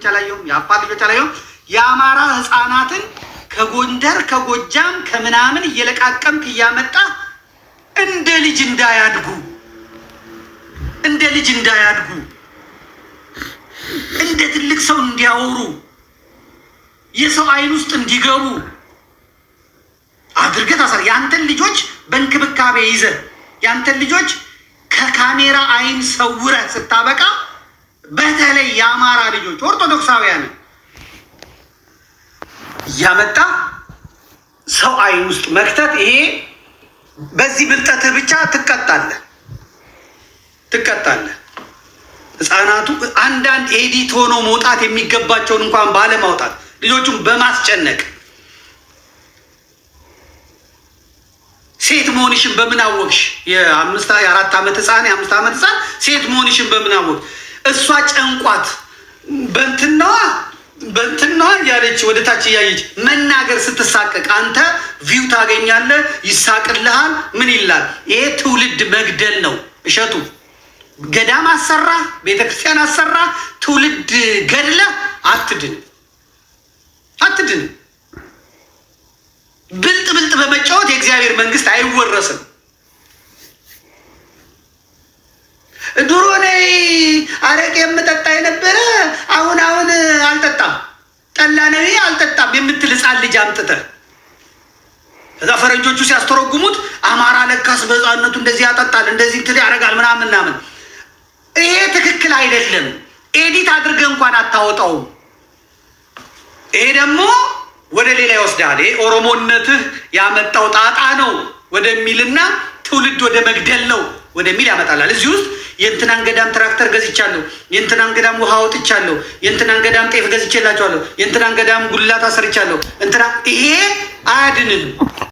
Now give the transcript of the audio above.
አላየሁም፣ የአፋር ልጆች አላየሁም። የአማራ ህፃናትን ከጎንደር ከጎጃም ከምናምን እየለቃቀምክ እያመጣ እንደ ልጅ እንዳያድጉ እንደ ትልቅ ሰው እንዲያወሩ የሰው አይን ውስጥ እንዲገቡ አድርገህ ታሳይ። ያንተን ልጆች በእንክብካቤ ይዘህ ያንተን ልጆች ከካሜራ አይን ሰውረህ ስታበቃ፣ በተለይ የአማራ ልጆች ኦርቶዶክሳውያን እያመጣ ሰው አይን ውስጥ መክተት፣ ይሄ በዚህ ብልጠትህ ብቻ ትቀጣለህ። ህፃናቱ አንዳንድ ኤዲት ሆኖ መውጣት የሚገባቸውን እንኳን ባለማውጣት ልጆቹን በማስጨነቅ ሴት መሆንሽን በምን አወቅሽ? የ4 ዓመት ህፃን የ5 ዓመት ህፃን ሴት መሆንሽን በምን አወቅሽ? እሷ ጨንቋት በእንትናዋ እያለች ወደ ታች እያየች መናገር ስትሳቀቅ አንተ ቪው ታገኛለህ፣ ይሳቅልሃል። ምን ይላል? ይሄ ትውልድ መግደል ነው። እሸቱ ገዳም አሰራ፣ ቤተክርስቲያን አሰራ፣ ትውልድ ገድለ አትድን። ብልጥ በመጫወት የእግዚአብሔር መንግስት አይወረስም። ድሮ ነይ አረቄ የምጠጣ የነበረ አሁን አልጠጣም፣ ጠላ ነይ አልጠጣም የምትል ህፃን ልጅ አምጥተህ ከዛ ፈረንጆቹ ሲያስተረጉሙት አማራ ለካስ በህፃንነቱ እንደዚህ ያጠጣል እንደዚህ እንትን ያደርጋል ምናምን። ይሄ ትክክል አይደለም። ኤዲት አድርገህ እንኳን አታወጣውም። ይሄ ደግሞ ወደ ሌላ ይወስዳል። ይሄ ኦሮሞነትህ ያመጣው ጣጣ ነው ወደሚልና ትውልድ ወደ መግደል ነው ወደሚል ያመጣላል። እዚህ ውስጥ የእንትናን ገዳም ትራክተር ገዝቻለሁ፣ የእንትናን ገዳም ውሃ አውጥቻለሁ፣ የእንትናን ገዳም ጤፍ ገዝቼላቸዋለሁ፣ የእንትናን ገዳም ጉልላት አሰርቻለሁ፣ ይሄ አያድንም።